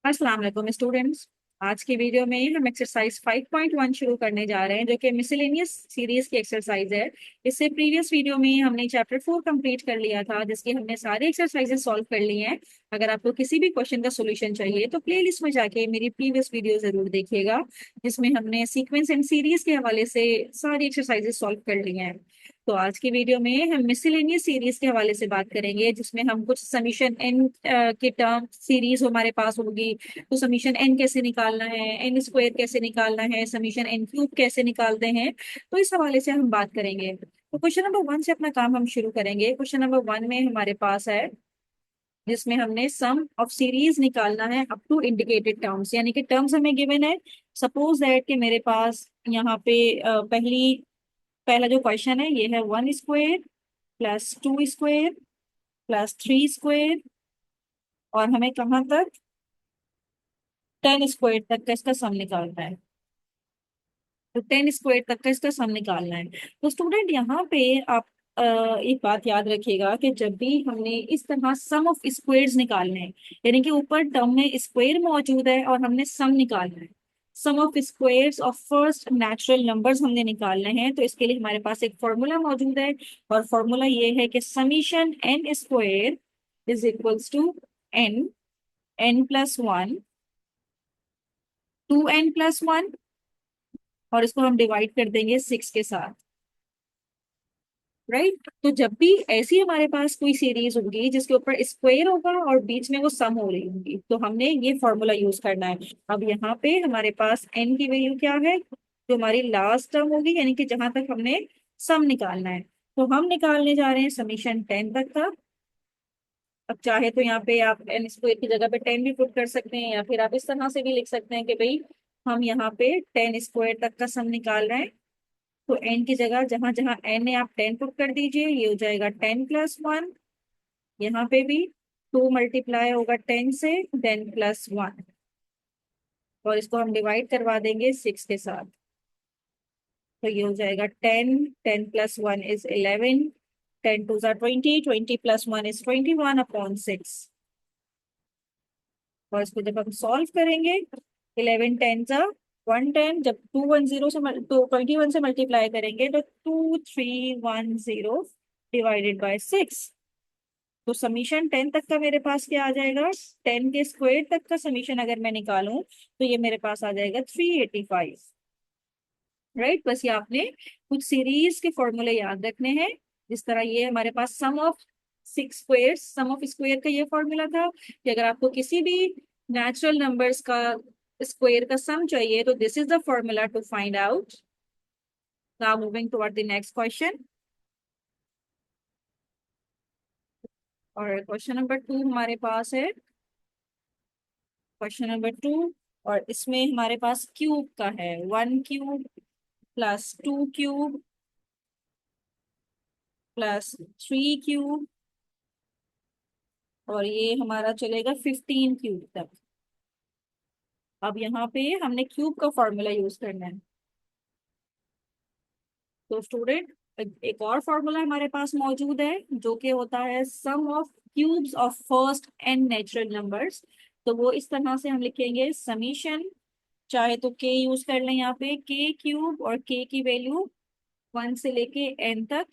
अस्सलाम वालेकुम स्टूडेंट्स। आज की वीडियो में हम एक्सरसाइज 5.1 शुरू करने जा रहे हैं जो कि मिसलेनियस सीरीज की एक्सरसाइज है। इससे प्रीवियस वीडियो में हमने चैप्टर 4 कंप्लीट कर लिया था जिसकी हमने सारी एक्सरसाइजेस सॉल्व कर ली हैं। अगर आपको किसी भी क्वेश्चन का सोल्यूशन चाहिए तो प्लेलिस्ट में जाके मेरी प्रीवियस वीडियो जरूर देखिएगा जिसमें हमने सीक्वेंस एंड सीरीज के हवाले से सारी एक्सरसाइजेस सॉल्व कर ली हैं। तो आज की वीडियो में हम मिसलेनियस सीरीज के हवाले से बात करेंगे जिसमें हम कुछ समीशन एन के टर्म सीरीज हमारे पास होगी। तो समीशन एन कैसे निकालना है, एन स्क्वायर कैसे निकालना है, समीशन एन क्यूब कैसे निकालते हैं, तो इस हवाले से हम बात करेंगे। तो क्वेश्चन नंबर 1 से अपना काम हम शुरू करेंगे। क्वेश्चन नंबर 1 में हमारे पास है जिसमें हमने सम ऑफ सीरीज निकालना है अप टू इंडिकेटेड टर्म्स, यानी कि टर्म्स हमें गिवन है। सपोज दैट कि मेरे पास यहाँ पे पहला जो क्वेश्चन है ये है 1 square plus 2 square plus 3 square, और हमें कहाँ तक 10 स्क्वायर तक का इसका सम निकालना है। तो 10 स्क्वायर तक का इसका सम निकालना है। तो स्टूडेंट यहाँ पे आप एक बात याद रखिएगा कि जब भी हमने इस तरह सम ऑफ स्क्वायर्स निकालने हैं, यानी कि ऊपर टर्म में स्क्वायर मौजूद है और हमने सम निकालना है, sum of squares of first natural numbers हमने निकालने हैं, तो इसके लिए हमारे पास एक फॉर्मूला मौजूद है। और फॉर्मूला ये है कि summation N square is equals to N, n+1, 2n+1, और इसको हम डिवाइड कर देंगे 6 के साथ। राइट, तो जब भी ऐसी हमारे पास कोई सीरीज होगी जिसके ऊपर स्क्वायर होगा और बीच में वो सम हो रही होगी तो हमने ये फॉर्मूला यूज करना है। अब यहाँ पे हमारे पास एन की वैल्यू क्या है, जो हमारी लास्ट टर्म होगी, यानी कि जहां तक हमने सम निकालना है। तो हम निकालने जा रहे हैं समीशन 10 तक का। अब चाहे तो यहाँ पे आप एन स्क्वायर की जगह पे 10 भी पुट कर सकते हैं, या फिर आप इस तरह से भी लिख सकते हैं कि भाई हम यहाँ पे 10 स्क्वायर तक का सम निकाल रहे हैं। तो एन की जगह जहां जहां एन है आप 10 पुट कर दीजिए, ये हो जाएगा 10+1। यहाँ पे भी 2 मल्टीप्लाई होगा 10 से, 10+1, और इसको हम डिवाइड करवा देंगे 6 के साथ। तो ये हो जाएगा 10, 10+1 इज 11, 10 2 20, 20+1 इज 21/6। और इसको जब हम सॉल्व करेंगे, 11 10 110, जब 210 से 21 से मल्टीप्लाई करेंगे तो 2310 डिवाइडेड बाय 6। तो समीशन 10 तक का मेरे पास क्या आ जाएगा, 10 के स्क्वायर तक का समीशन अगर मैं निकालूं तो ये मेरे पास आ जाएगा 385। राइट, बस ये आपने कुछ सीरीज के फॉर्मूले याद रखने हैं। जिस तरह ये हमारे पास sum of 6 square, sum of square का ये फॉर्मूला था कि अगर आपको किसी भी नेचुरल नंबर्स का स्क्वायर का सम चाहिए तो this is the formula to find out. Now moving toward the next question. और क्वेश्चन नंबर 2 हमारे पास है, क्वेश्चन नंबर 2, और इसमें हमारे पास क्यूब का है। 1 cube plus 2 cube plus 3 cube, और ये हमारा चलेगा 15 क्यूब तक। अब यहाँ पे हमने क्यूब का फॉर्मूला यूज करना है। तो स्टूडेंट एक और फॉर्मूला हमारे पास मौजूद है जो कि होता है sum of cubes of first n natural numbers. तो वो इस तरह से हम लिखेंगे समीशन, चाहे तो के यूज कर लें यहाँ पे, के क्यूब, और के की वैल्यू 1 से लेके एन तक,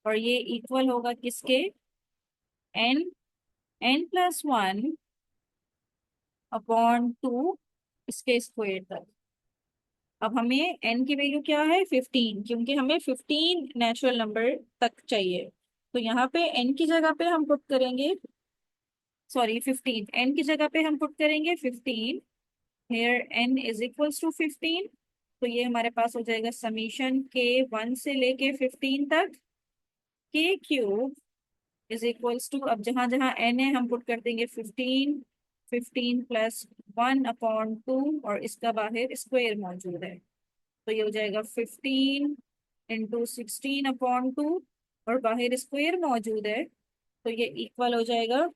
और ये इक्वल होगा किसके, एन, n+1 अपॉन 2 इसके स्क्वायर तक। अब हमें n की वैल्यू क्या है 15, क्योंकि हमें 15 नेचुरल नंबर तक चाहिए। तो यहाँ पे n की जगह पे हम पुट करेंगे, सॉरी 15, n की जगह पे हम पुट करेंगे 15। Here n is equals to 15। तो ये हमारे पास हो जाएगा समीशन के 1 से लेके 15 तक, के क्यूब इज इक्वल्स टू, अब जहां जहां n है हम पुट कर देंगे 15, 15+1/2, और इसका बाहर स्क्वायर मौजूद है। तो ये हो जाएगा 15 × 16/2, और बाहर स्क्वायर मौजूद है तो ये इक्वल हो जाएगा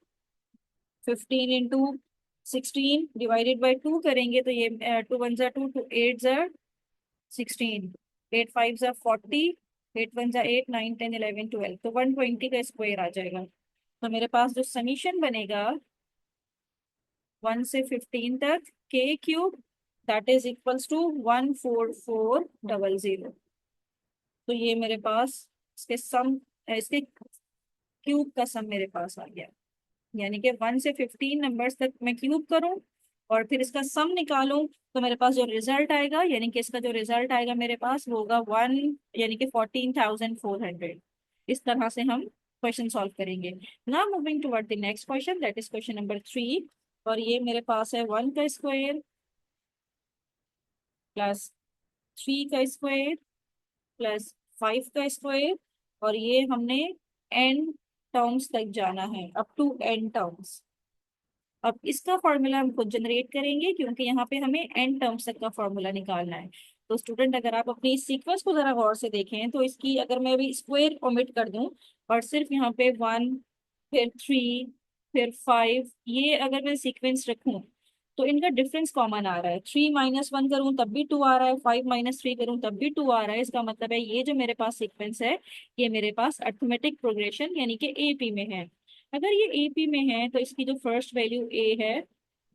15 × 16 डिवाइडेड बाई 2 करेंगे तो ये 2 1 2, 2 8 16, 8 5 40, 8 1 8, 9 10 11 12, तो 120 का स्क्वायर आ जाएगा। तो मेरे पास जो समीशन बनेगा 1 से 15 तक के cube that is equals to 14400। तो ये मेरे पास इसके सम, इसके क्यूब का सम मेरे पास आ गया। यानी कि 1 से 15 नंबर्स तक मैं क्यूब करूं और फिर इसका सम निकालूं, तो मेरे पास जो रिजल्ट आएगा, यानी कि इसका जो रिजल्ट आएगा मेरे पास वो होगा 1, यानी कि 14,400। इस तरह से हम क्वेश्चन सॉल्व करेंगे। Now moving toward the next question, that is question number 3। और ये मेरे पास है 1 का स्क्वायर प्लस 3 का स्क्वायर प्लस 5 का स्क्वायर, और ये हमने n टर्म्स तक जाना है, अप टू n टर्म्स। अब इसका फॉर्मूला हम खुद जनरेट करेंगे, क्योंकि यहाँ पे हमें n टर्म्स तक का फॉर्मूला निकालना है। तो स्टूडेंट, अगर आप अपनी इस सीक्वेंस को जरा गौर से देखें, तो इसकी अगर मैं अभी स्क्वायर ओमिट कर दूं और सिर्फ यहाँ पे 1, फिर 3, फिर 5, ये अगर मैं सीक्वेंस रखूं, तो इनका डिफरेंस कॉमन आ रहा है। 3 - 1 करूं तब भी 2 आ रहा है, 5 - 3 करूं तब भी 2 आ रहा है। इसका मतलब है ये जो मेरे पास सीक्वेंस है, ये मेरे पास अरिथमेटिक प्रोग्रेशन यानी कि एपी में है। अगर ये एपी में है तो इसकी जो फर्स्ट वैल्यू ए है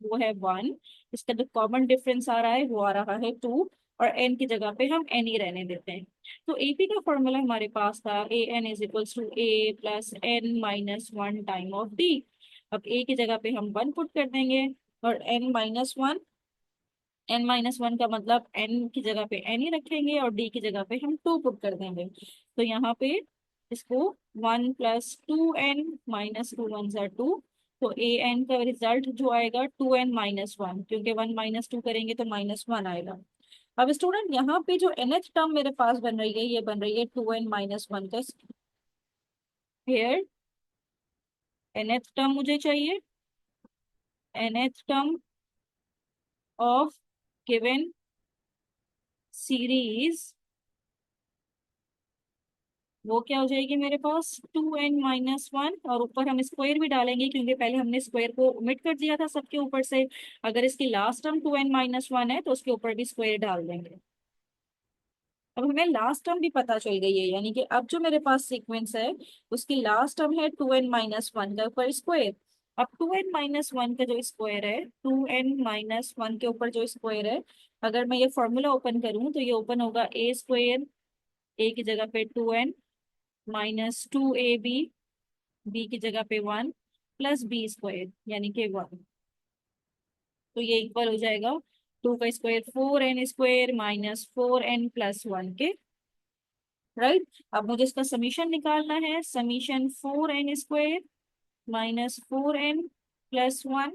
वो है 1। इसका जो कॉमन डिफरेंस आ रहा है वो आ रहा है 2, और एन की जगह पे हम एन ही रहने देते हैं। तो एपी का फॉर्मूला हमारे पास था a N is equals to A plus N minus 1 time of d. अब ए की जगह पे हम 1 पुट कर देंगे, और n - 1 का मतलब n की जगह पे n ही रखेंगे और d की जगह पे हम 2 पुट कर देंगे। तो यहाँ पे इसको 1 + 2n - 2 = 2। तो ए एन का रिजल्ट जो आएगा 2n - 1, क्योंकि 1 - 2 करेंगे तो -1 आएगा। अब स्टूडेंट, यहाँ पे जो nth टर्म मेरे पास बन रही है, ये बन रही है 2n - 1 का स्क्वायर। nth टर्म मुझे चाहिए, nth term of given series, वो क्या हो जाएगी मेरे पास 2n - 1, और ऊपर हम स्क्वायर भी डालेंगे क्योंकि पहले हमने स्क्वायर को ओमिट कर दिया था सबके ऊपर से। अगर इसकी लास्ट टर्म 2n - 1 है तो उसके ऊपर भी स्क्वायर डाल देंगे। अब हमें लास्ट टर्म भी पता चल गई है, यानी कि अब जो मेरे पास सीक्वेंस है उसकी लास्ट टर्म है 2n - 1 का ऊपर स्क्वायर। अब 2n - 1 का जो स्क्वायर है, 2n - 1 के ऊपर जो स्क्वायर है, अगर मैं ये फॉर्मूला ओपन करूं तो ये ओपन होगा ए स्क्वायर, ए की जगह पे 2n -2ab, बी की जगह पे 1 प्लस बी स्क्वायर यानी कि 1। तो ये इक्वल हो जाएगा 2 का स्क्वायर 4n² -4n+1 के। राइट, अब मुझे इसका समीशन निकालना है, समीशन 4n² -4n+1।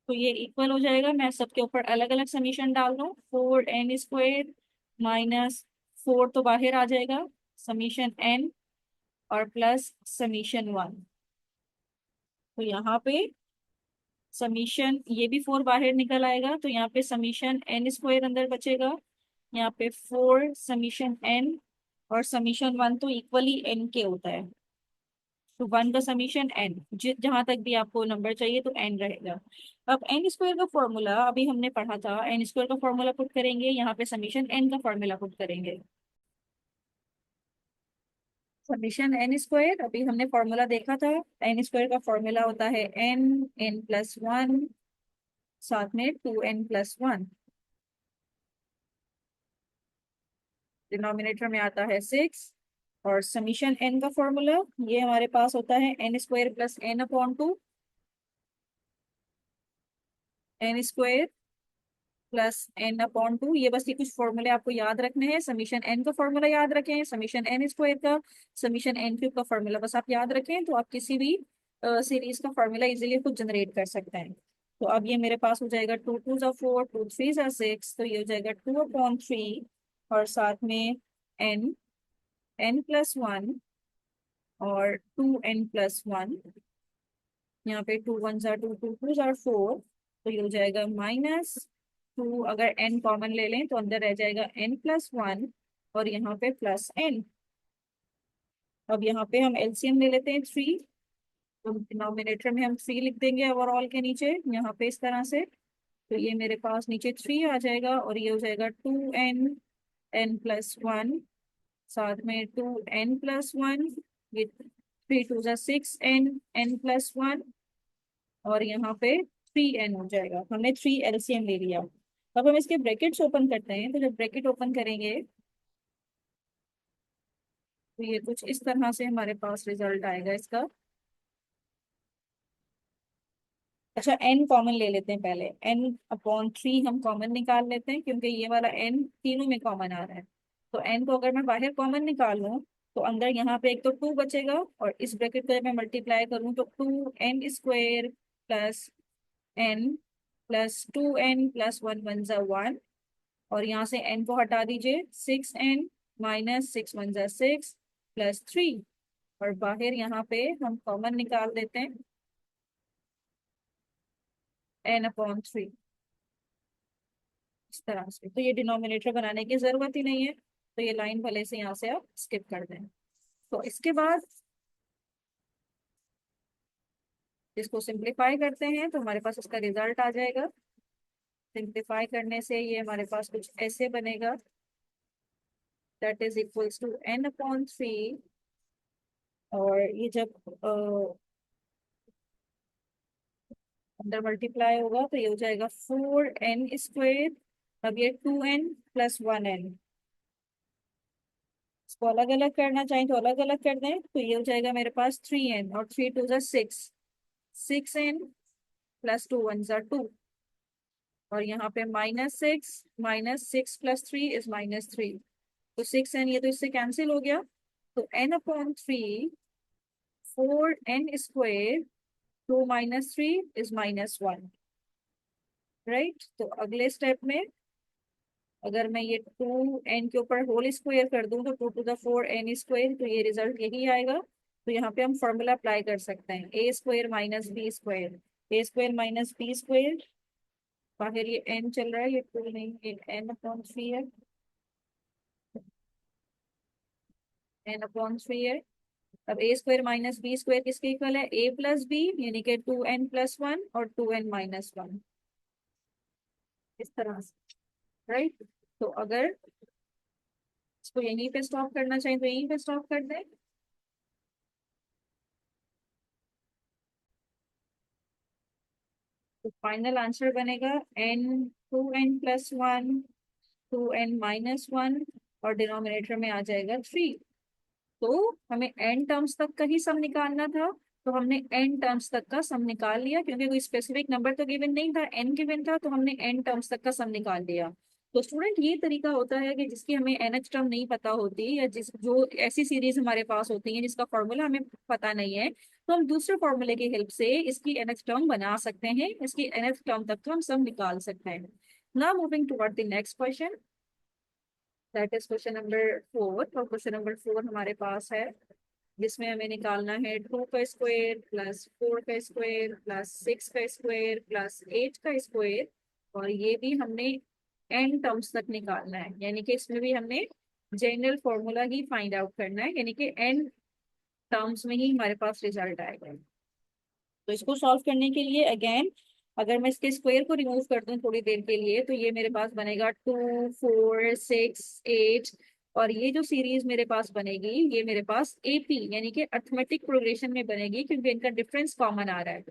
तो ये इक्वल हो जाएगा, मैं सबके ऊपर अलग अलग समीशन डाल दूँ, 4n² माइनस 4 तो बाहर आ जाएगा, समीशन n, और प्लस समीशन 1। तो यहाँ पे समीशन, ये भी 4 बाहर निकल आएगा, तो यहाँ पे समीशन n² अंदर बचेगा। यहाँ पे 4 समीशन n, और समीशन 1 तो इक्वली n के होता है। तो 1 का समीशन n, जहां तक भी आपको नंबर चाहिए तो n रहेगा। अब n² का फॉर्मूला अभी हमने पढ़ा था, n² का फॉर्मूला पुट करेंगे, यहाँ पे समीशन n का फॉर्मूला पुट करेंगे। समीशन n² अभी हमने फॉर्मूला देखा था, n² का फॉर्मूला होता है n+1, साथ में 2n+1। डिनोमिनेटर में आता है 6, और समीशन n का फॉर्मूला ये हमारे पास होता है n² plus n/2, n² plus n/2। ये बस ये कुछ फॉर्मूले आपको याद रखने हैं। समीशन n का फॉर्मूला याद रखें, समीशन n² का, समीशन n³ का फॉर्मूला बस आप याद रखें, तो आप किसी भी सीरीज का फॉर्मूला इजीली खुद जनरेट कर सकते हैं। तो अब ये मेरे पास हो जाएगा 2 × 2 = 4, 2 × 3 = 6, तो ये हो जाएगा 2/3, और साथ में n, n+1, और 2n+1। यहाँ पे 2 × 1 = 2, 2 × 2 = 4, तो ये हो जाएगा -2। अगर n कॉमन ले लें तो अंदर रह जाएगा n+1, और यहाँ पे प्लस n। अब यहाँ पे हम एलसीएम ले लेते हैं 3, तो डिनोमिनेटर में हम 3 लिख देंगे ओवरऑल के नीचे, यहाँ पे इस तरह से। तो ये मेरे पास नीचे 3 आ जाएगा, और ये हो जाएगा 2n, n+1, साथ में 2n+1, ये 3 × 2 = 6n, n+1, और यहाँ पे 3n हो जाएगा। हमने 3 एलसीएम ले लिया। अब हम इसके ब्रैकेट्स ओपन करते हैं। तो जब ब्रैकेट ओपन करेंगे तो ये कुछ इस तरह से हमारे पास रिजल्ट आएगा इसका। अच्छा, n कॉमन ले लेते हैं पहले। n/3 हम कॉमन निकाल लेते हैं क्योंकि ये वाला n तीनों में कॉमन आ रहा है। तो n को अगर मैं बाहर कॉमन निकाल लूँ तो अंदर यहाँ पे एक तो 2 बचेगा, और इस ब्रैकेट को जब मैं मल्टीप्लाई करूँ तो 2n² plus n plus 2n plus 1 1 और यहाँ से n को हटा दीजिए। 6n माइनस 6 1 6 प्लस 3, और बाहर यहाँ पे हम कॉमन निकाल देते हैं n/3 इस तरह से। तो ये डिनोमिनेटर बनाने की जरूरत ही नहीं है, तो ये लाइन भले से यहाँ से आप स्किप कर दें। तो इसके बाद इसको सिंप्लीफाई करते हैं तो हमारे पास इसका रिजल्ट आ जाएगा। सिंप्लीफाई करने से ये हमारे पास कुछ ऐसे बनेगा, that is equals to n/3। और ये जब अंदर मल्टीप्लाई होगा तो ये हो जाएगा 4n²। अब ये 2n प्लस 1n, इसको अलग अलग करना चाहें तो अलग अलग कर दें। तो ये हो जाएगा मेरे पास 3n, और 3 2 6, 6n प्लस 2 1 2, और यहाँ पे -6 प्लस 3 इज -3। तो 6n ये तो इससे कैंसिल हो गया। तो n/3 4n², 2 - 3 इज -1, राइट। तो अगले स्टेप में अगर मैं ये 2n के ऊपर होल स्क्वायर कर दूं तो 2 to the 4n², तो ये रिजल्ट यही आएगा। तो यहाँ पे हम फॉर्मूला अप्लाई कर सकते हैं, a² minus b², a² - b²। बाहर ये n चल रहा है, ये 2 नहीं, ये n/3 है, n/3 है। अब a² माइनस b² किसके इक्वल है, a प्लस b, यानी कि 2n+1 और 2n-1 इस तरह से, राइट। तो अगर इसको यहीं पे स्टॉप करना चाहिए तो यहीं पे स्टॉप कर दें। तो फाइनल आंसर बनेगा n 2n+1 2n-1, और डिनोमिनेटर में आ जाएगा 3। तो हमें n टर्म्स तक का ही सम निकालना था, तो हमने n टर्म्स तक का सम निकाल लिया क्योंकि कोई स्पेसिफिक नंबर तो गिवन नहीं था, n गिवन था, तो हमने n टर्म्स तक का सम निकाल लिया। तो स्टूडेंट ये तरीका होता है कि जिसकी हमें nth टर्म नहीं पता होती, या जिस जो ऐसी सीरीज हमारे पास होती है जिसका फॉर्मूला हमें पता नहीं है, तो हम दूसरे फॉर्मूले की हेल्प से इसकी nth टर्म बना सकते हैं, इसकी nth टर्म तक का हम सम निकाल सकते हैं। Now moving toward the next question, that is question number 4। और क्वेश्चन नंबर 4 हमारे पास है जिसमें हमें निकालना है 2 का स्क्वायर प्लस 4 का स्क्वायर प्लस 6 का स्क्वायर प्लस 8 का स्क्वायर, और ये भी हमने एन टर्म्स तक निकालना है, यानी कि इसमें भी हमने जनरल फॉर्मूला ही फाइंड आउट करना है, यानी कि एन टर्म्स में ही हमारे पास रिजल्ट आएगा। तो इसको सॉल्व करने के लिए अगेन, अगर मैं इसके स्क्वायर को रिमूव कर दूं थोड़ी देर के लिए, तो ये मेरे पास बनेगा 2 4 6 8, और ये जो सीरीज मेरे पास बनेगी ये मेरे पास एपी यानी कि अर्थमेटिक प्रोग्रेशन में बनेगी, क्योंकि इनका डिफरेंस कॉमन आ रहा है।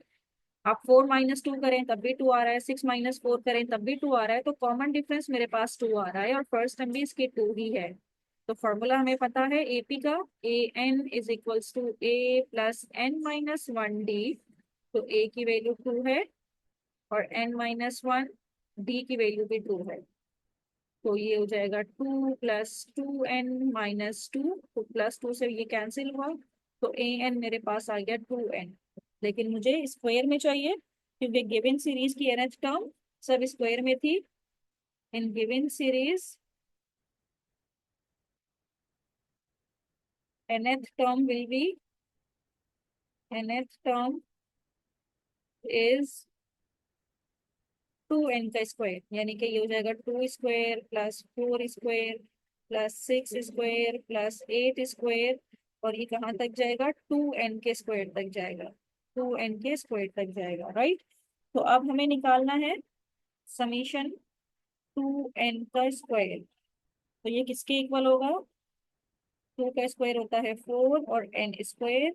आप 4 - 2 करें तब भी 2 आ रहा है, 6 - 4 करें तब भी 2 आ रहा है, तो कॉमन डिफरेंस मेरे पास 2 आ रहा है, और फर्स्ट टर्म भी इसके 2 ही है। तो फॉर्मूला हमें पता है एपी का, an = a+n-1d। तो a की वैल्यू 2 है और n-1, d की वैल्यू भी 2 है। तो ये हो जाएगा 2 + 2n - 2, तो +2 से ये कैंसिल हुआ, तो an मेरे पास आ गया 2n। लेकिन मुझे स्क्वायर में चाहिए क्योंकि गिवन सीरीज की nth टर्म सब स्क्वायर में थी। In given series nth term will be, nth term is 2n का स्क्वायर, यानी कि ये हो जाएगा 2 square plus 4 square plus 6 square plus 8 square, और ये कहाँ तक जाएगा, 2n के स्क्वायर तक जाएगा, 2n के स्क्वायर तक जाएगा, राइट। तो अब हमें निकालना है समीशन 2n का स्क्वायर। तो ये किसके इक्वल होगा, 2 का स्क्वायर होता है 4 और n स्क्वायर,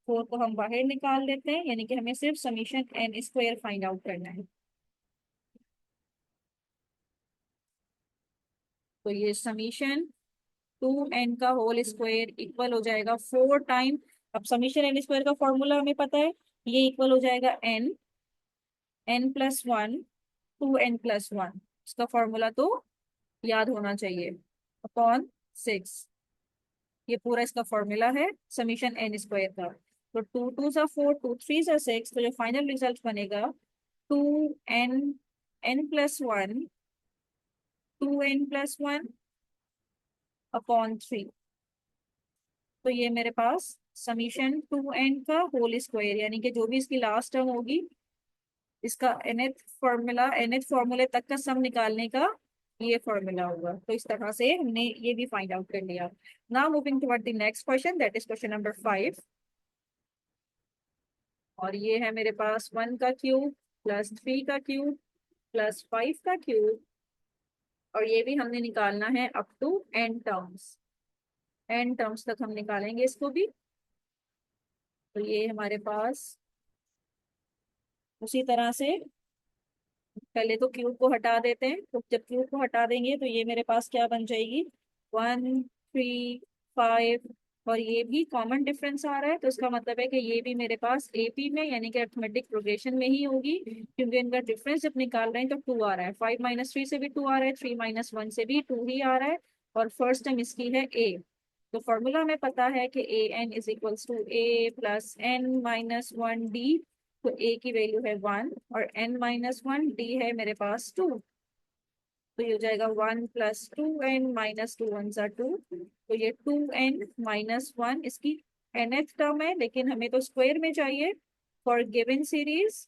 4 को हम बाहर निकाल देते हैं, यानी कि हमें सिर्फ summation N square find out करना है। तो ये समीशन 2n का होल स्क्वायर इक्वल हो जाएगा 4 टाइम। अब समीशन एन स्क्वायर का फॉर्मूला हमें पता है, ये इक्वल हो जाएगा n+1 2n+1। इसका फॉर्मूला तो याद होना चाहिए, अपॉन 6। ये पूरा इसका फॉर्मूला है समीशन एन स्क्वायर का। तो 2 2 4, 2 3 6, तो जो फाइनल रिजल्ट बनेगा 2n+1 2n+1/3। तो ये मेरे पास समीशन 2n का होल स्क्वायर, यानी कि जो भी इसकी लास्ट टर्म होगी, इसका nth फॉर्मूले तक का सम निकालने का ये फॉर्मूला होगा। तो इस तरह से हमने ये भी फाइंड आउट कर लिया। Now moving toward the next question, that is question number 5। और ये है मेरे पास 1 का क्यूब प्लस 3 का क्यूब प्लस 5 का क्यूब, और ये भी हमने निकालना है अप टू एन टर्म्स तक हम निकालेंगे इसको भी। तो ये हमारे पास उसी तरह से पहले तो क्यूब को हटा देते हैं। तो जब क्यूब को हटा देंगे तो ये मेरे पास क्या बन जाएगी, 1 3 5। और ये भी कॉमन डिफरेंस आ रहा है, तो इसका मतलब है कि ये भी मेरे पास एपी में यानी कि अरिथमेटिक प्रोग्रेशन में ही होगी, क्योंकि इनका डिफरेंस जब निकाल रहे हैं तो 2 आ रहा है। 5 - 3 से भी 2 आ रहा है, 3 - 1 से भी 2 ही आ रहा है, और फर्स्ट टर्म इसकी है ए। तो फॉर्मूला हमें पता है कि an = a+n-1d। तो a की वैल्यू है 1 और n-1, d है मेरे पास 2। तो ये हो जाएगा 1+2n-2 = 2। तो ये 2n-1 इसकी nth टर्म है, लेकिन हमें तो स्क्वायर में चाहिए। For given series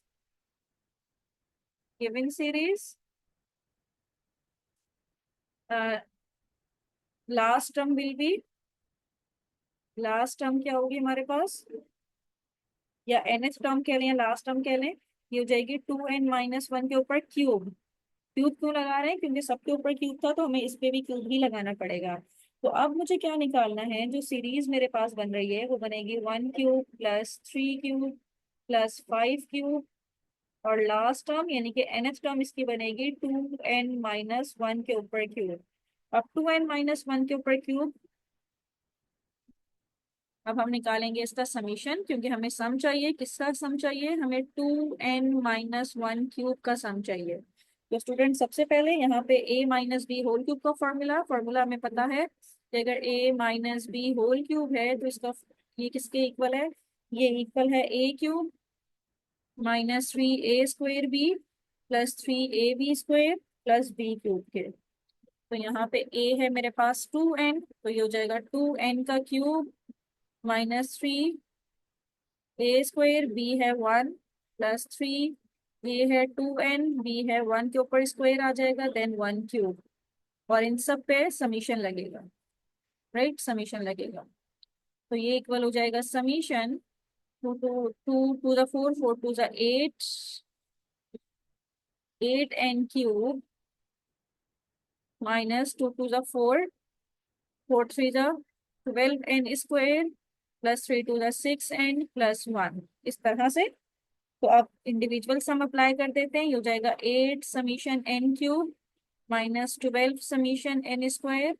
last term will be, last term क्या होगी हमारे पास, या nth टर्म कह लें या लास्ट टर्म कह लें, ये हो जाएगी 2n-1 के ऊपर क्यूब। क्यूब क्यों लगा रहे हैं, क्योंकि सबके ऊपर क्यूब था, तो हमें इस पे भी क्यूब ही लगाना पड़ेगा। तो अब मुझे क्या निकालना है, जो सीरीज मेरे पास बन रही है वो बनेगी 1 cube plus 3 cube plus 5 cube, और लास्ट टर्म यानी कि nth टर्म इसकी बनेगी 2n-1 के ऊपर क्यूब। अब 2n-1 के ऊपर क्यूब, अब हम निकालेंगे इसका समीशन, क्योंकि हमें सम चाहिए। किसका सम चाहिए, हमें 2n-1 क्यूब का सम चाहिए। तो स्टूडेंट सबसे पहले यहाँ पे a - b होल क्यूब का फॉर्मूला हमें पता है कि अगर a - b होल क्यूब है तो इसका ये किसके इक्वल है, ये इक्वल है a³ -3a² b plus 3ab² plus b³ के। तो यहाँ पे a है मेरे पास 2n, तो ये हो जाएगा 2n का क्यूब -3a², b है 1 प्लस 3, ये है 2n, b है 1 के ऊपर स्क्वायर आ जाएगा, देन 1 क्यूब, और इन सब पे समीशन लगेगा। राइट, समीशन लगेगा। तो ये इक्वल हो जाएगा summation 2 two 4 4 two 8 8n³ -2 two 4 4 3 12n² plus 3 two 6n plus 1, इस तरह से। तो अब इंडिविजुअल सम अप्लाई कर देते हैं, ये हो जाएगा 8 summation n³ -12 summation n²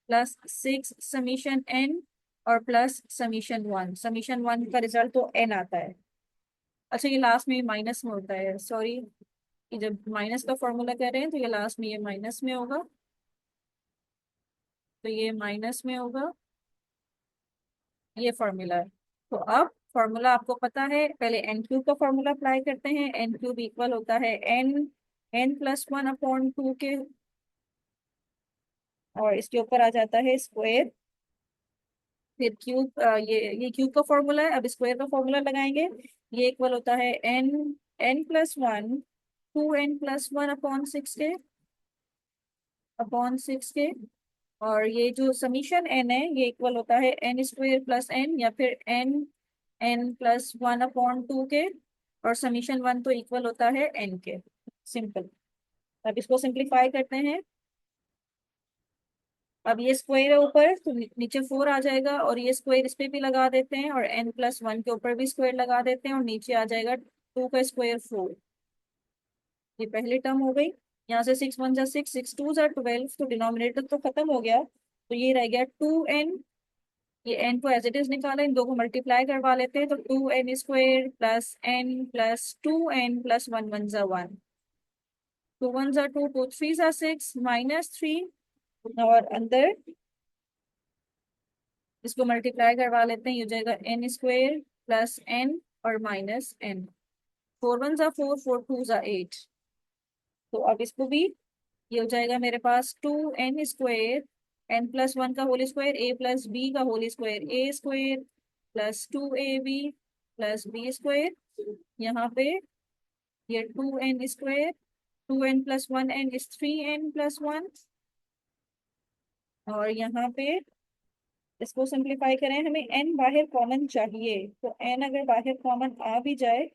plus 6 summation n, और प्लस समीशन 1 का रिजल्ट तो n आता है। अच्छा, ये लास्ट में माइनस में होता है, सॉरी, ये जब माइनस का फॉर्मूला कह रहे हैं तो ये लास्ट में ये माइनस में होगा, तो ये माइनस में होगा, ये फॉर्मूला है। तो अब फॉर्मूला आपको पता है, पहले n³ का फॉर्मूला अप्लाई करते हैं। n³ इक्वल होता है n+1/2 के, और इसके ऊपर आ जाता है स्क्वायर, फिर क्यूब, ये क्यूब का फॉर्मूला है, अब स्क्वायर का फॉर्मूला लगाएंगे। ये इक्वल होता है n+1 2n+1/6 के, अपॉन 6 के। और ये जो समीशन n है ये इक्वल होता है n² प्लस n, या फिर n+1/2 के, और समीशन 1 तो इक्वल होता है n के। सिंपल। अब इसको सिंप्लीफाई करते हैं। अब ये स्क्वायर है ऊपर तो नीचे 4 आ जाएगा, और ये स्क्वायर इस पे भी लगा देते हैं, और n+1 के ऊपर भी स्क्वायर लगा देते हैं, और नीचे आ जाएगा 2 का स्क्वायर 4। ये पहली टर्म हो गई। यहाँ से 6 1 जा 6, 6 2 जा 12, तो डिनोमिनेटर तो खत्म हो गया, तो ये रह गया 2n। ये n को एज इट इज निकाला, इन दो को मल्टीप्लाई करवा लेते हैं, तो 2n² plus n plus 2n+1 1 जा 1, 2 1 जा 2, 2 3 जा 6 -3, और अंदर इसको मल्टीप्लाई करवा लेते हैं, ये हो जाएगा n² प्लस n और माइनस n। 4 1 जा 4, 4 2 जा 8। तो अब इसको भी, ये हो जाएगा मेरे पास 2n² n+1 का whole square a plus b का whole square a² plus 2ab plus b²। यहाँ पे ये 2n², 2n+1n इज 3n+1, और यहाँ पे इसको सिंप्लीफाई करें, हमें n बाहर कॉमन चाहिए, तो n अगर बाहर कॉमन आ भी जाए,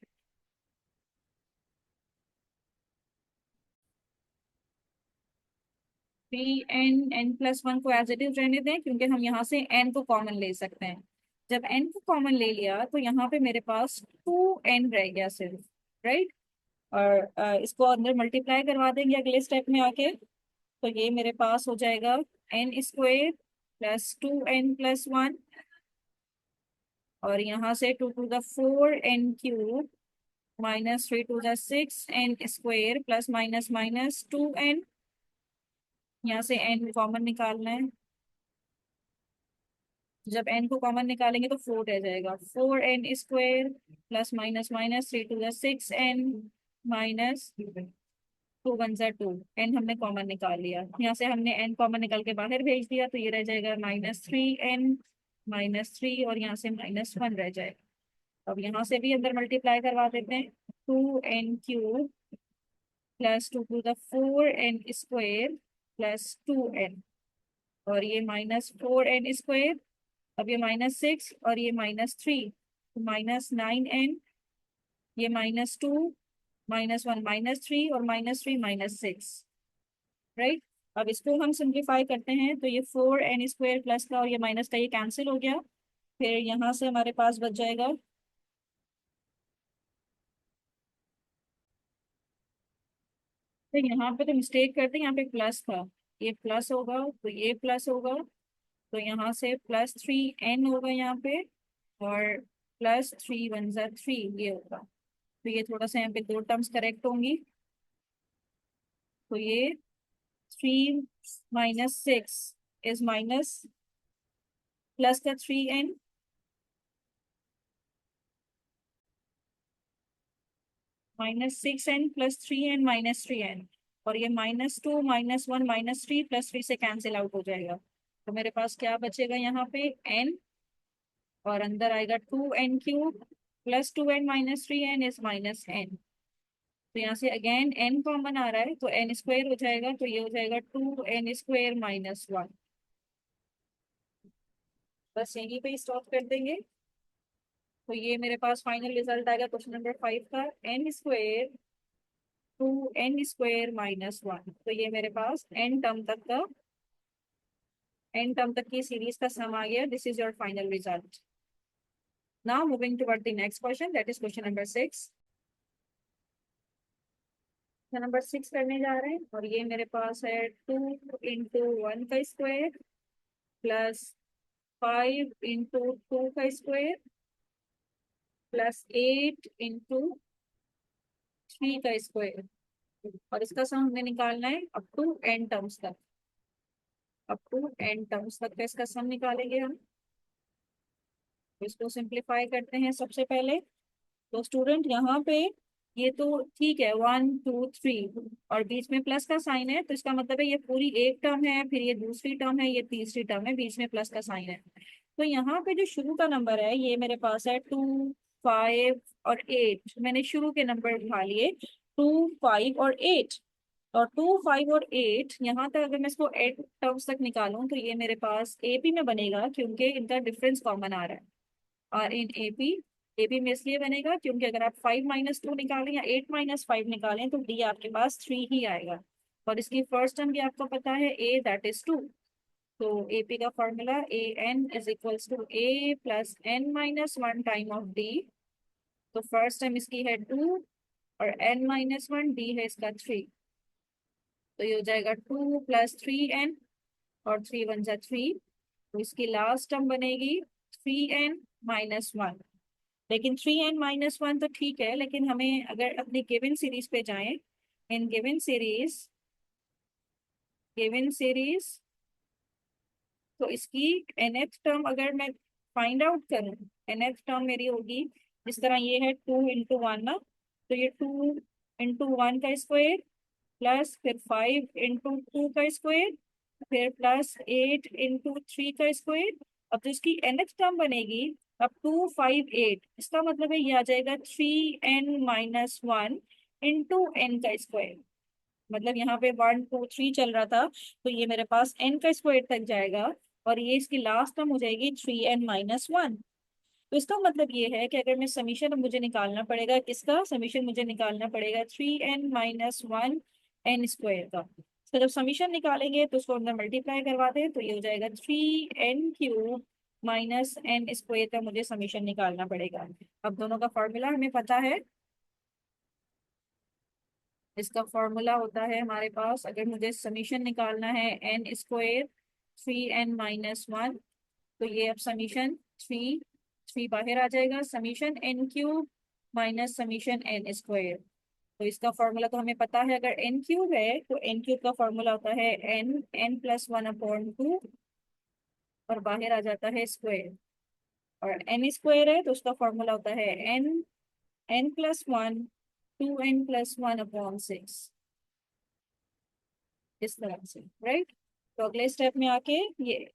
3n n+1 को एज इट इज रहने दें, क्योंकि हम यहाँ से n को कॉमन ले सकते हैं। जब n को कॉमन ले लिया तो यहाँ पे मेरे पास 2n रह गया सिर्फ, राइट। और इसको अंदर मल्टीप्लाई करवा देंगे अगले स्टेप में आके, तो ये मेरे पास हो जाएगा n² प्लस 2n+1, और यहाँ से 2 to the 4n³ -3 2 जा 6 n² plus minus minus 2n। यहाँ से n कॉमन निकालना है, जब n को कॉमन निकालेंगे तो 4 रह जाएगा, 4n² प्लस माइनस माइनस 3 2 जा 6n माइनस 2 1 जा 2। n हमने कॉमन निकाल लिया, यहाँ से हमने n कॉमन निकाल के बाहर भेज दिया, तो ये रह जाएगा -3n -3, और यहाँ से -1 रह जाएगा। अब यहाँ से भी अंदर मल्टीप्लाई करवा देते हैं, 2n³ plus 2 to the 4n² plus 2n, और ये -4n²। अब ये -6 और ये -3, तो -9n, ये -2 -1 -3 और -3 -6, राइट। अब इसको हम सिंप्लीफाई करते हैं, तो ये 4n² प्लस का और ये माइनस का ये कैंसिल हो गया, फिर यहाँ से हमारे पास बच जाएगा, तो यहाँ पे तो मिस्टेक करते हैं, यहाँ पे प्लस था, ये प्लस होगा तो ये प्लस होगा, तो यहाँ से +3n होगा यहाँ पे, और +3 1 जा 3 ये होगा। तो ये थोड़ा सा यहाँ पे दो टर्म्स करेक्ट होंगी, तो ये 3 - 6 इज माइनस प्लस का 3n, -6n plus 3n -3n, और ये -2 -1 -3 +3 से कैंसिल आउट हो जाएगा, तो मेरे पास क्या बचेगा यहाँ पे n, और अंदर आएगा 2n³ plus 2n - 3n is -n। तो यहाँ से अगेन n कॉमन आ रहा है, तो n² हो जाएगा, तो ये हो जाएगा 2n² -1। बस यहीं पे स्टॉप कर देंगे, तो ये मेरे पास फाइनल रिजल्ट आएगा क्वेश्चन नंबर 5 का, n² 2n² -1। तो ये मेरे पास n टर्म तक की सीरीज का सम आ गया। This is your final result. Now moving toward the next question, that is question number 6। Number 6 करने जा रहे हैं, और ये मेरे पास है 2 × 1 का स्क्वायर प्लस 5 × 2 का स्क्वायर प्लस 8 × 3 का स्क्वायर, और इसका सम हमें निकालना है अप टू n टर्म्स तक का इसका सम निकालेंगे हम। तो इसको सिंप्लीफाई करते हैं सबसे पहले, तो स्टूडेंट यहाँ पे ये तो ठीक है 1 2 3, और बीच में प्लस का साइन है, तो इसका मतलब है ये पूरी एक टर्म है, फिर ये दूसरी टर्म है, ये तीसरी टर्म है, बीच में प्लस का साइन है। तो यहाँ पे जो शुरू का नंबर है ये मेरे पास है 2 5 और 8, मैंने शुरू के नंबर उठा लिए 2 5 और 8, और 2 5 और 8 यहाँ तक अगर मैं इसको 8 टर्म्स तक निकालूं, तो ये मेरे पास एपी में बनेगा, क्योंकि इनका डिफरेंस कॉमन आ रहा है। और इन एपी, एपी में इसलिए बनेगा क्योंकि अगर आप 5 - 2 निकालें या 8 - 5 निकालें, तो डी आपके पास 3 ही आएगा, और इसकी फर्स्ट टर्म भी आपको पता है a, दैट इज 2। तो एपी का formula A N is equals to A plus N minus one time of D. तो फर्स्ट टाइम इसकी है 2 और एन माइनस वन, डी है इसका 3। तो ये हो जाएगा 2 प्लस 3 एन, और 3 × 1 = 3। तो इसकी लास्ट टर्म बनेगी 3n-1। लेकिन 3n-1 तो ठीक है, लेकिन हमें अगर अपनी गिवन सीरीज पे जाएं, इन गिवन सीरीज तो इसकी nth टर्म अगर मैं फाइंड आउट करूं, nth टर्म मेरी होगी जिस तरह ये है 2 × 1 ना, तो ये 2 × 1 का स्क्वायर प्लस फिर 5 × 2 का स्क्वायर फिर प्लस 8 × 3 का स्क्वायर। अब जो इसकी nth टर्म बनेगी, अब 258, इसका मतलब है ये आ जाएगा 3n-1 इंटू एन का स्क्वायर। मतलब यहाँ पे 1 2 3 चल रहा था, तो ये मेरे पास n का स्क्वायर तक जाएगा, और ये इसकी लास्ट टर्म हो जाएगी 3n-1। तो इसका मतलब ये है कि अगर मैं समीशन, मुझे निकालना पड़ेगा किसका समीशन, मुझे निकालना पड़ेगा 3n-1 एन स्क्वायर का। तो जब समीशन निकालेंगे तो उसको अंदर मल्टीप्लाई करवा दें, तो ये हो जाएगा 3n³ माइनस एन स्क्वायर का मुझे समीशन निकालना पड़ेगा। अब दोनों का फॉर्मूला हमें पता है। इसका फॉर्मूला होता है हमारे पास, अगर मुझे समीशन निकालना है n² 3n-1, तो ये अब समीशन 3 बाहर आ जाएगा, summation n³ minus summation n²। तो इसका फॉर्मूला तो हमें पता है, अगर n³ है तो n³ का फॉर्मूला होता है n+1/2, और बाहर आ जाता है स्क्वायर। और n² है तो उसका फॉर्मूला होता है n+1 2n+1/6, इस तरह से, राइट। तो अगले स्टेप में आके ये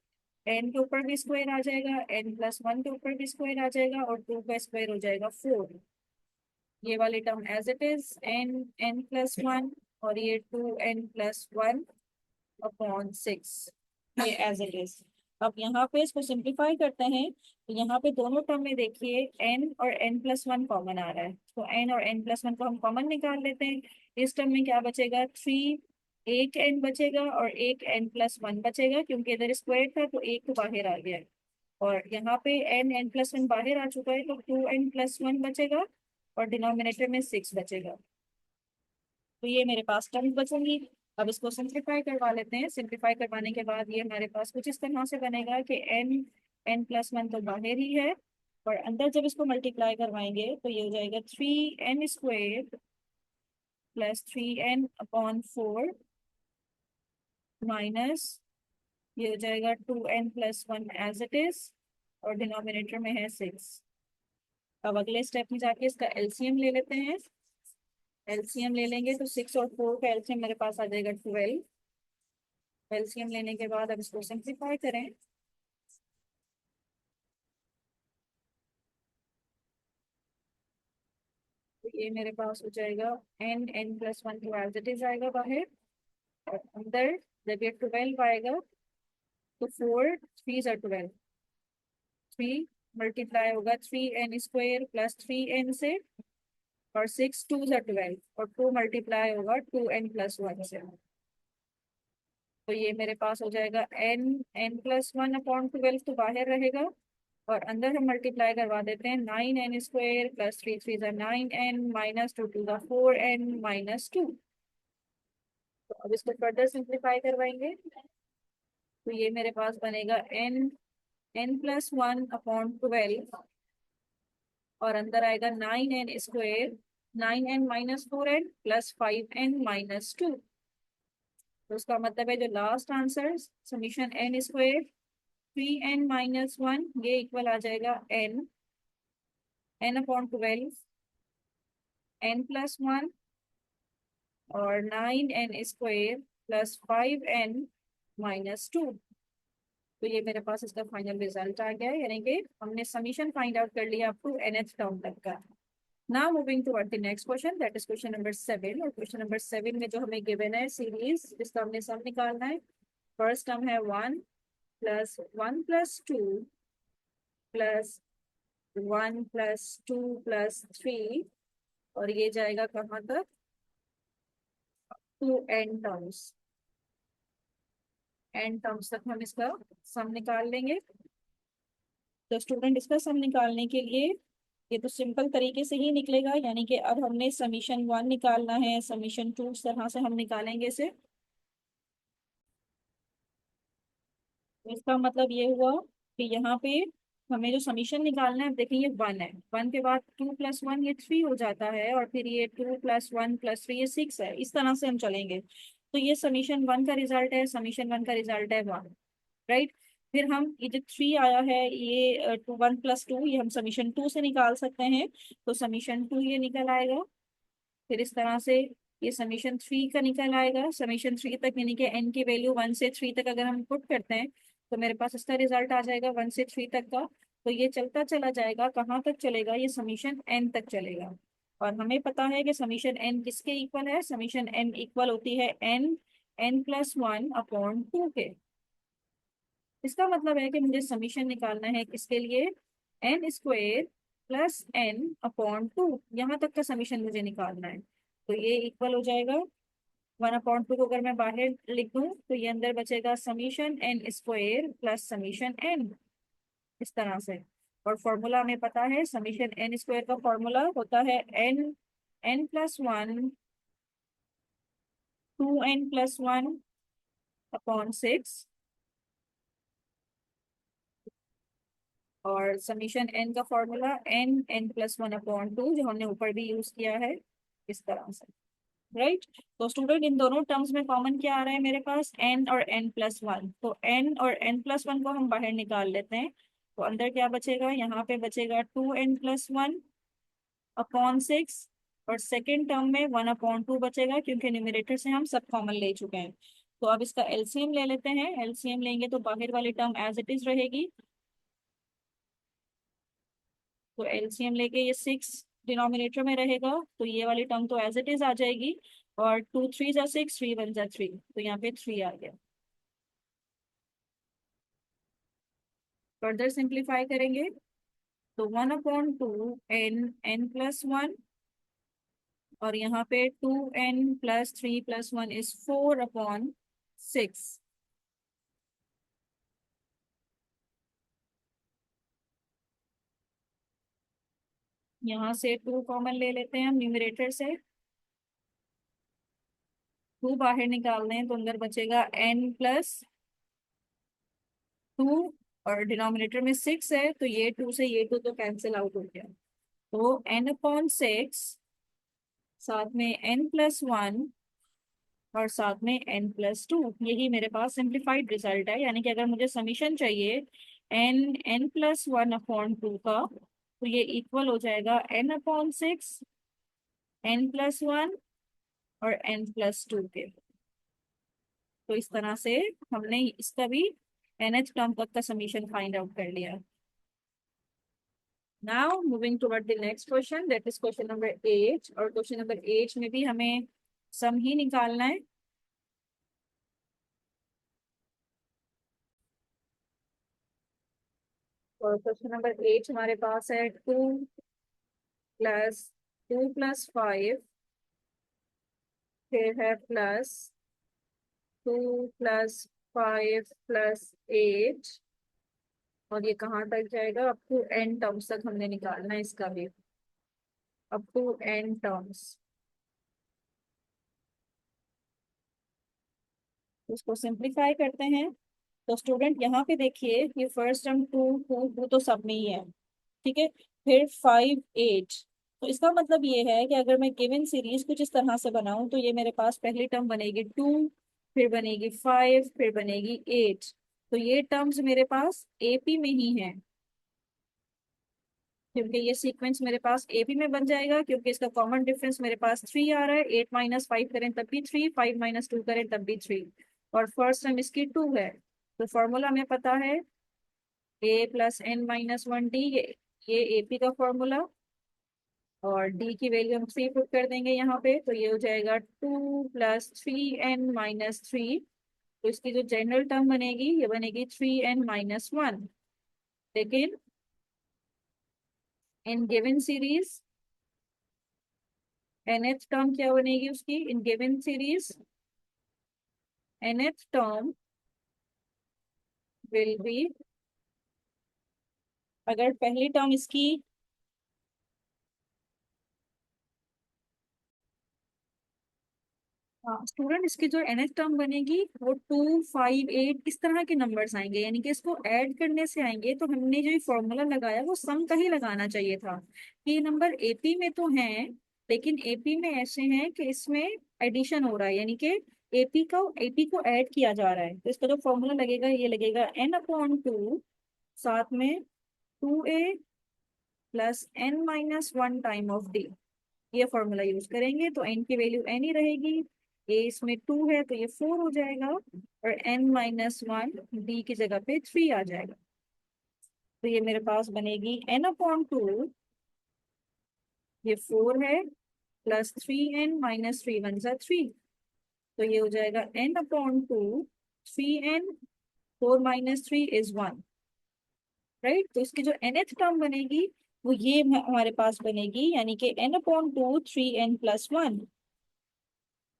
n के ऊपर भी स्क्वायर आ जाएगा, n+1 के ऊपर भी स्क्वायर आ जाएगा, और 2 का स्क्वायर हो जाएगा 4। ये वाली term as it is n+1, और ये 2n+1/6, ये एज इट इज। अब यहाँ पे इसको सिंप्लीफाई करते हैं, तो यहाँ पे दोनों टर्म में देखिए n और n+1 कॉमन आ रहा है, तो n और n+1 को हम कॉमन निकाल लेते हैं। इस टर्म में क्या बचेगा, एक n बचेगा और एक n+1 बचेगा, क्योंकि इधर स्क्वायर था तो एक तो बाहर आ गया है। और यहाँ पे n+1 बाहर आ चुका है, तो 2n+1 बचेगा, और डिनोमिनेटर में 6 बचेगा। तो ये मेरे पास टर्म्स बचेंगी। अब इसको सिंप्लीफाई करवा लेते हैं। सिंप्लीफाई करवाने के बाद ये हमारे पास कुछ इस तरह से बनेगा कि n+1 तो बाहर ही है, और अंदर जब इसको मल्टीप्लाई करवाएंगे तो ये हो जाएगा 3n² प्लस 3n/4 माइनस, ये हो जाएगा 2n+1 एज इट इज, और डिनोमिनेटर में है 6। अब अगले स्टेप में जाके इसका एलसीएम ले लेते हैं। एलसीएम ले लेंगे तो 6 और 4 का एलसीएम मेरे पास आ जाएगा 12। एलसीएम लेने के बाद अब इसको सिंप्लीफाई करें, तो ये मेरे पास हो जाएगा n+1 तो एज इट इज आएगा बाहर, और अंदर जब ये 12 आएगा तो 4 3 × 12, 3 मल्टीप्लाई होगा 3n² प्लस 3n से, और 6 2 × 12, और 2 मल्टीप्लाई होगा 2n+1 से। तो ये मेरे पास हो जाएगा n+1/12 तो बाहर रहेगा, और अंदर हम मल्टीप्लाई करवा देते हैं 9n² plus 3 3 9n minus 2 2 4n-2। तो अब इसको फर्दर सिंप्लीफाई करवाएंगे, तो ये मेरे पास बनेगा n+1/12, और अंदर आएगा 9n², 9n-4n प्लस 5n-2। तो उसका मतलब है जो last answer summation n² 3n-1, ये इक्वल आ जाएगा n/12 n+1 और 9n² प्लस 5n-2। तो ये मेरे पास इसका फाइनल रिजल्ट आ गया है, यानी कि हमने समीशन फाइंड आउट कर लिया अप टू nth टर्म तक का। Now moving toward the next question, that is question number 7। और क्वेश्चन नंबर 7 में जो हमें गिवन है सीरीज, जिसका हमने सम निकालना है। फर्स्ट टर्म है 1+1+2 प्लस 1+2+3, और ये जाएगा कहाँ तक, 2n टर्म्स, एन टर्म्स तक हम इसका सम निकाल लेंगे। तो स्टूडेंट इसका सम निकालने के लिए ये तो सिंपल तरीके से ही निकलेगा, यानी कि अब हमने समीशन 1 निकालना है, समीशन 2 इस तरह से हम निकालेंगे इसे। तो इसका मतलब ये हुआ कि यहाँ पे हमें जो समीशन निकालना है, अब देखिए ये 1 है, 1 के बाद 2 + 1 ये 3 हो जाता है, और फिर ये 2 + 1 + 3 ये 6 है। इस तरह से हम चलेंगे। तो ये समीशन 1 का रिजल्ट है, समीशन 1 का रिजल्ट है 1, राइट। फिर हम ये जो 3 आया है, ये 1 + 2 ये हम समीशन 2 से निकाल सकते हैं। तो समीशन 2 ये निकल आएगा। फिर इस तरह से ये समीशन 3 का निकल आएगा, समीशन 3 तक, यानी कि एन की वैल्यू 1 से 3 तक अगर हम पुट करते हैं तो मेरे पास इसका रिजल्ट आ जाएगा 1 से 3 तक का। तो ये चलता चला जाएगा, कहाँ तक चलेगा, ये समीशन एन तक चलेगा। और हमें पता है कि समीशन एन किसके इक्वल है, समीशन एन इक्वल होती है n+1/2 के। इसका मतलब है कि मुझे समीशन निकालना है किसके लिए, n² + n/2, यहाँ तक का समीशन मुझे निकालना है। तो ये इक्वल हो जाएगा 1/2 को अगर मैं बाहर लिख दूं तो ये अंदर बचेगा समीशन n² + समीशन n, इस तरह से। और फॉर्मूला हमें पता है, समीशन n² का फॉर्मूला होता है n+1 2n+1/6, और समीशन एन का फॉर्मूला n+1/2, जो हमने ऊपर भी यूज किया है, इस तरह से, राइट। तो स्टूडेंट इन दोनों टर्म्स में कॉमन क्या आ रहा है मेरे पास, n और n+1। तो n और n+1 को हम बाहर निकाल लेते हैं। तो अंदर क्या बचेगा, यहाँ पे बचेगा 2n+1/6, और सेकेंड टर्म में 1/2 बचेगा, क्योंकि न्यूमरेटर से हम सब कॉमन ले चुके हैं। तो अब इसका एलसीएम ले लेते हैं, एलसीएम लेंगे तो बाहर वाली टर्म एज इट इज रहेगी। तो एलसीएम लेके ये 6 डिनोमिनेटर में रहेगा, तो ये वाली टर्म तो एज इट इज आ जाएगी। और 2 3 = 6, 3 1 = 3, तो यहाँ पे 3 आ गया। फर्दर सिंप्लीफाई करेंगे तो 1/2 n+1, और यहाँ पे 2n+3+1 = 4/6। यहाँ से 2 कॉमन ले लेते हैं हम न्यूमरेटर से, 2 बाहर निकालते हैं तो अंदर बचेगा n+2, और डिनोमिनेटर में 6 है, तो ये 2 से ये 2 तो कैंसिल आउट हो गया। तो n/6, साथ में n+1, और साथ में n+2, यही मेरे पास सिंप्लीफाइड रिजल्ट है। यानी कि अगर मुझे समीशन चाहिए n+1/2 का, तो ये इक्वल हो जाएगा n/6, n+1 और n+2 के। तो इस तरह से हमने इसका भी nth टर्म तक का समीशन फाइंड आउट कर लिया। Now moving toward the next question, that is question number 8। और क्वेश्चन नंबर 8 में भी हमें सम ही निकालना है। और क्वेश्चन नंबर 8 हमारे पास है 2 + 2 + 5, फिर है +2 + 5 + 8, और ये कहाँ तक जाएगा, अप टू n टर्म्स तक हमने निकालना है इसका भी, अप टू n टर्म्स। उसको सिंप्लीफाई करते हैं। तो स्टूडेंट यहाँ पे देखिए, ये फर्स्ट टर्म 2 तो सब में ही है, ठीक है। फिर 5 8, तो इसका मतलब ये है कि अगर मैं गिवन सीरीज कुछ इस तरह से बनाऊं, तो ये मेरे पास पहली टर्म बनेगी 2, फिर बनेगी 5, फिर बनेगी 8। तो ये टर्म्स मेरे पास एपी में ही है, क्योंकि ये सीक्वेंस मेरे पास एपी में बन जाएगा, क्योंकि इसका कॉमन डिफरेंस मेरे पास 3 आ रहा है। 8 - 5 करें तब भी 3, 5 - 2 करें तब भी 3, और फर्स्ट टर्म इसकी 2 है। तो फॉर्मूला हमें पता है a + n - 1d, ये एपी का फॉर्मूला। और डी की वैल्यू हम 3 पुट कर देंगे यहाँ पे, तो ये हो जाएगा 2 + 3n - 3। तो इसकी जो जनरल टर्म बनेगी, ये बनेगी 3n - 1। लेकिन in given series nth term क्या बनेगी उसकी, in given series nth term will be, अगर पहली टर्म इसकी, हाँ स्टूडेंट, इसकी जो nth टर्म बनेगी वो 2, 5, 8 इस तरह के नंबर्स आएंगे, यानी कि इसको ऐड करने से आएंगे। तो हमने जो फॉर्मूला लगाया वो सम का ही लगाना चाहिए था कि ये नंबर एपी में तो हैं, लेकिन एपी में ऐसे हैं कि इसमें एडिशन हो रहा है, यानी कि एपी को ऐड किया जा रहा है। तो इसका जो फॉर्मूला लगेगा ये लगेगा n/2, साथ में 2a plus n-1 time of D. ये फॉर्मूला यूज करेंगे तो n की वैल्यू n ही रहेगी, a इसमें 2 है तो ये 4 हो जाएगा, और n-1 d की जगह पे 3 आ जाएगा। तो ये मेरे पास बनेगी n/2, ये 4 है, प्लस 3n-3 1 3, तो ये हो जाएगा n/2, 3n, 4 - 3 = 1। राइट, तो इसकी जो nth टर्म बनेगी वो ये हमारे पास बनेगी, यानी कि n/2, 3n+1,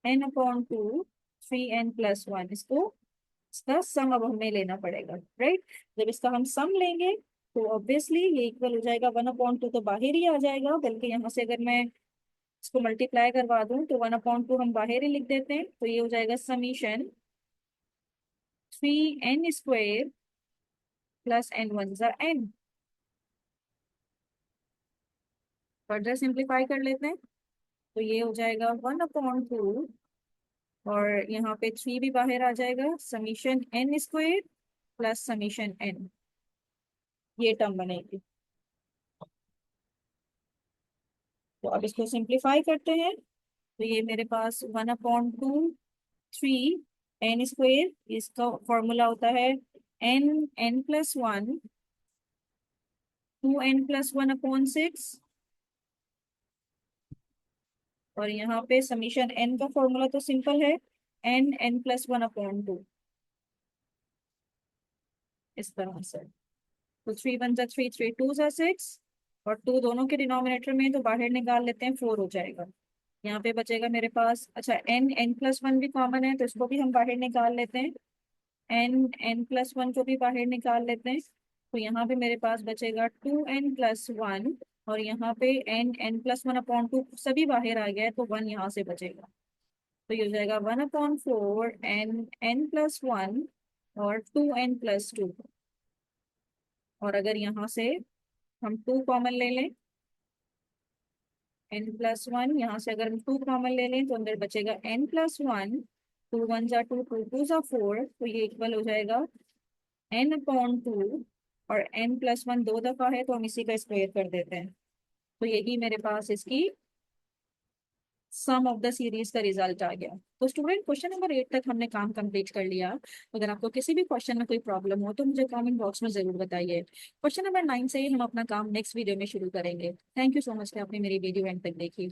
n/2, 3n+1। इसको, इसका सम अब हमें लेना पड़ेगा। राइट, जब इसका हम सम लेंगे तो ऑब्वियसली ये इक्वल हो जाएगा 1/2, तो बाहर ही आ जाएगा, बल्कि यहाँ से अगर मैं इसको मल्टीप्लाई करवा दूं तो 1/2 हम बाहर ही लिख देते हैं, तो ये हो जाएगा summation 3n² plus n1 n। Further simplify कर लेते हैं, तो ये हो जाएगा 1/2, और यहाँ पे 3 भी बाहर आ जाएगा, summation n² plus summation n, ये टर्म बनेगी। तो अब इसको सिंप्लीफाई करते हैं, तो ये मेरे पास 1/2, 3n², इसका फॉर्मूला होता है n+1, 2n+1/6, और यहाँ पे समीशन n का फॉर्मूला तो सिंपल है, n+1/2, इस तरह से। तो 3 × 1 = 3, 3 × 2 = 6, और 2 दोनों के डिनोमिनेटर में, तो बाहर निकाल लेते हैं, 4 हो जाएगा। यहाँ पे बचेगा मेरे पास, अच्छा n+1 भी कॉमन है तो इसको भी हम बाहर निकाल लेते हैं, n+1 को भी बाहर निकाल लेते हैं। तो यहाँ पे मेरे पास बचेगा 2n+1, और यहाँ पे n+1/2 सभी बाहर आ गया है, तो 1 यहाँ से बचेगा। तो ये हो जाएगा 1/4 n+1 और 2n+2। और अगर यहाँ से हम 2 कॉमन ले लें, n+1, यहाँ से अगर हम 2 कॉमन ले लें तो अंदर बचेगा n+1, 2 × 1 = 2, 2 × 2 = 4, तो ये इक्वल हो जाएगा n/2, और n+1 दो दफा है तो हम इसी का स्क्वायर कर देते हैं। तो यही मेरे पास इसकी सम ऑफ द सीरीज का रिजल्ट आ गया। तो स्टूडेंट, क्वेश्चन नंबर 8 तक हमने काम कंप्लीट कर लिया। अगर आपको किसी भी क्वेश्चन में कोई प्रॉब्लम हो तो मुझे कमेंट बॉक्स में जरूर बताइए। क्वेश्चन नंबर 9 से ही हम अपना काम नेक्स्ट वीडियो में शुरू करेंगे। थैंक यू सो मच कि आपने मेरी वीडियो एंड तक देखी।